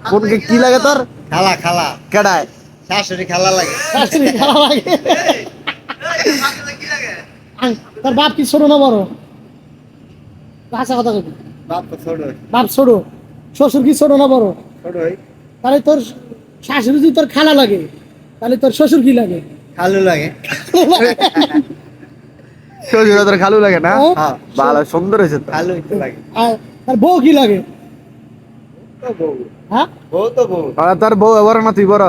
কোন কি লাগে তোর? খালা খালা কেডায়? শাশুড়ি খালা লাগে। শাশুড়ি খারাপ লাগে। তোর বাপ কি ছোট না বড়? আচ্ছা কথা কবি। বাপ তো ছোট বাপ ছোট, শ্বশুর কি ছোট না বড়? ছোট তাহলে তোর শাশুড়ি যদি তোর খালা লাগে, তাহলে তোর শ্বশুর কি লাগে? খালু লাগে। শ্বশুর তোর খালু লাগে না? হ্যাঁ ভালো সুন্দর হয়েছে তো। খালু তো লাগে। আর তার বউ কি লাগে? তো বউ হ্যাঁ, বউ তো বউ। আর তোর বউ বড় না তুই বড়?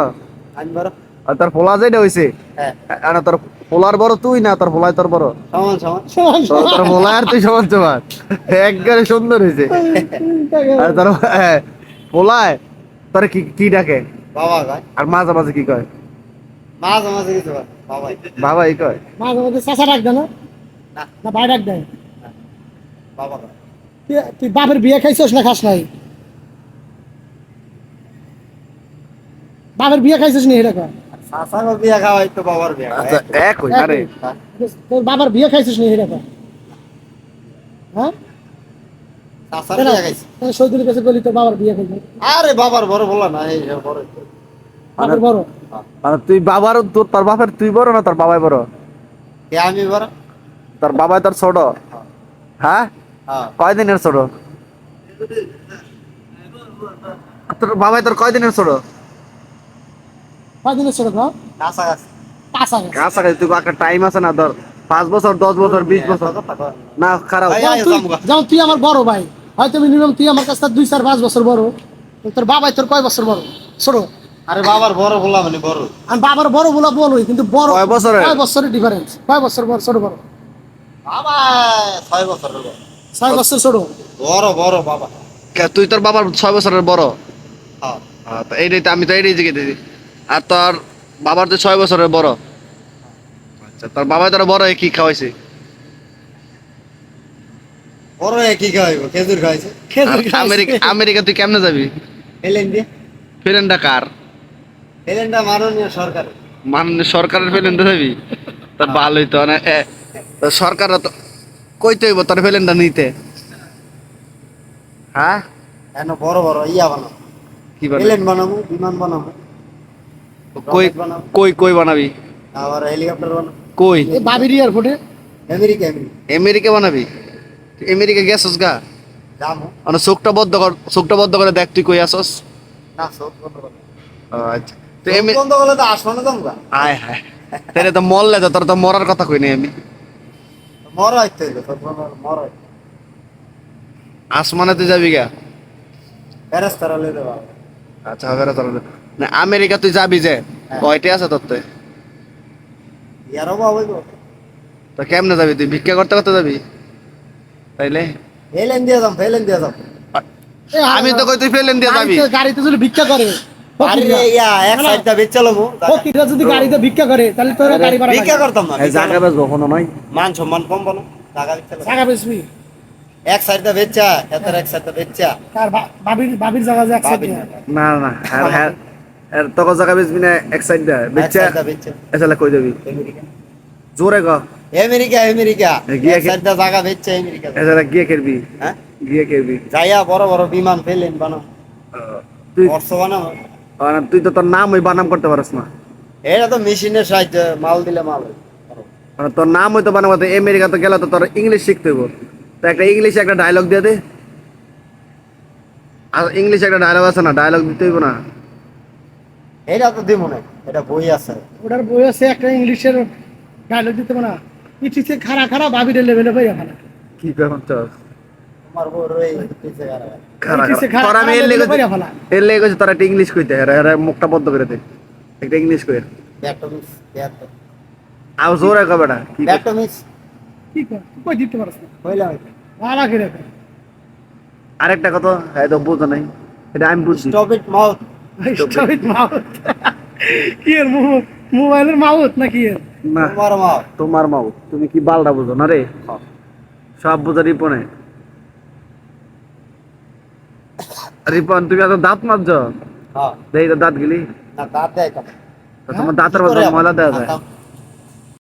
আমি বড়। আর তোর পোলা যেটা হয়েছে, হ্যাঁ তোর পোলার বড় তুই না তোর পোলায় তোর বড়? সমান সমান। তোর পোলা আর তুই সমান সমান, একবারে সুন্দর হয়েছে। আর তোর পোলায় তোর কি কি ডাকে? বাবা কয়। আর মাঝে মাঝে কি কয়? মাঝে মাঝে কিছু কয় বাবাই। বাবাই কয়? মাঝে মধ্যে চাচা ডাক দেয় না? না। না ভাই ডাক দেয়? বাবা কয়। তুই বাপের বিয়ে খাইছিস না খাস নাই? বাপের বিয়ে খাইছিস নি এটা কর? শাশারও বিয়া খাওয়াই তো বাবার বিয়া আচ্ছা এক হই আরে তোর বাবার বিয়ে খাইছিস নি এটা কর? হ্যাঁ, শাশার বিয়া খাইছি। সৌদুলের কাছে বলি তোর বাবার বিয়ে খাইছিস? আরে বাবার বড় বলা না এই বড়। বাপের বড়? মানে তুই বাবার তোর বাপের তুই বড় না তোর বাবাই বড়? কে আমি বড়? তোর বাবাই তোর ছোট? হ্যাঁ, হ্যাঁ কয়দিনের ছোট? তোর বাবাই তোর কয়দিনের ছোট? কয়দিনের ছোট না? কাছাকাছি। কাছাকাছি। কাছাকাছি তুই একটা টাইম আছে না ধর 5 বছর 10 বছর 20 বছর না খারাপ। ভাই, যেমন তুই- জামুগা। যেমন তুই আমার বড় ভাই, হয়তো মিনিমাম তুই আমার কাছে 2-4-5 বছর বড়, তোর বাবাই তোর কয় বছর বড়? ছোট। আরে বাবার বড় বলা মানে বড়। আমি বাবার বড় বলা বলই, কিন্তু বড় কয় বছরের? কয় বছরের ডিফারেন্স? কয় বছর বড় ছোট বড়? বাবা 6 বছর হলো। 6 বছর ছোট। বড় বড় বাবা। তুই তোর বাবার 6 বছরের বড়? হ্যাঁ তো এইটাই তো আমি তো এইটাই জিজ্ঞেস দিছি। আর তোর বাবার তো 6 বছরের বড়। আচ্ছা তোর বাবা তোর বড় কি খাওয়াইছে? বড় একই খাওয়াইবো খেজুর খাওয়াইছে। আর আমেরিকা তুই কেমনে যাবি? এলেন দিয়ে প্লেনটা কার? এলেনটা মাননীয় সরকার। মাননীয় সরকারের প্লেনটা যাবি? তোর ভালোই তো মানে সরকার তো কইতে হইব তোর প্লেনটা নিতে। হ্যাঁ এন বড় বড় ইয়া বানাবো। কি বানাবি? এলেন বানাবো, বিমান বানাবো, কই রকেট বানাবো, কই কই বানাবি? আবার হেলিকপ্টার বানাবো। কই? এই বাবির এয়ারপোর্টে। আমেরিকা আমেরিকা আমেরিকা বানাবি? তুই আমেরিকা গেছস গা? যাবো। মানে চোখটা বদ্ধ করে দেখ তুই কই আসস। না চোখ বন্ধ করো। আচ্ছা তুই চোখ বন্ধ করলে তো আসবো না তোমরা। আয় হায় তাহলে তো মরলে তো তোর তো মরার কথা কই নাই আমি। মর হইতে হইলো তোর মর হইতে। আসমানে তুই যাবি গা? ফেরেস্তারা লই দেবা। আচ্ছা হবে তোর না আমেরিকা তুই যাবি যে কয়টা আছে তোর তো? ইয়ারও বাবা গো। তো কেমনে যাবি তুই? ভিক্ষা করতে করতে যাবি তাইলে? এলেন দিয়ে যাম, ফেলেন দিয়ে যাম। আমি তো কই তুই প্লেন দিয়ে যাবি। গাড়িতে যদি ভিক্ষা করে, আরে ইয়া এক সাইডটা বেচে লমু। ফকিররা যদি গাড়িতে ভিক্ষা করে, তাহলে তোর গাড়ি ভাড়া ভিক্ষা করতাম না। এই জায়গা বেশ কখনো নয়। মান সম্মান কম বলো। টাকা দিতে লাগে। জায়গা বেচবি? এক সাইডটা বেচা, এটার এক সাইডটা বেচা। কার বাবির জায়গা যে ভাবি একসাথে। না। না না আর তোকে জায়গা বেচবি না এক সাইড দা এক বেচা সাইডটা বেচা। এসালা কই যাবি? আমেরিকা। জোরে ক। America America. গিয়া এক সাইডটা জায়গা বেচা আমেরিকা। এসালা গিয়ে খেলবি? হ্যাঁ? গিয়ে খেলবি? যাইয়া বড় বড় বিমান ফেলেন বানাও। তুই অর্থ বানাও। তুই তো তোর নাম ওই বানাম করতে পারস না। এটা তো মেশিনের সাহায্যে মাল দিলে মাল হয়। তোর নাম হয়তো বানাবো আমেরিকা তো গেলে তো তোর ইংলিশ শিখতে হইব। তো একটা ইংলিশে একটা ডায়লগ দিয়ে দে। আর ইংলিশে একটা ডায়লগ আছে না, ডায়লগ দিতে হইব না? এটা তো দিব না। এটা বই আছে। ওটার বই আছে একটা ইংলিশের ডায়লগ দিতে না, ইটিসে খাড়া খাড়া বাবির লেভেলে বইয়া ফেলা। কি করছ? তোমার বই রই পিছে গারা। ইটিসে খাড়া তোর আমি খাড়া এর লেভেলে লেগে বইয়া ফেলা। এর লেগে তোর একটা ইংলিশ কইতে এর মুখটা বন্ধ করে দে। একটা ইংলিশ কই। ব্যাটমিস ব্যাট। আর জোরে কবে না কি কই? ব্যাটমিস কি কর? তুই কই দিতে পারছ না? হইলা। ভাড়া কি রেখে? আরেকটা কথা তো বুঝো নাই, এটা আমি বুঝছি। Stop it mouth. Stop it mouth. কি এর মোবাইলের মাউথ নাকি এর? না তোমার মাউথ। তোমার মাও তুমি কি বালটা বুঝো না রে? সব বুঝো রিপনে। রিপন তুমি এত দাঁত মারছ? হ্যাঁ। দেই তো দাঁত গিলি। না দাঁত দেয় কেন? তো তোমার দাঁতের মধ্যে ময়লা দেওয়া যায়।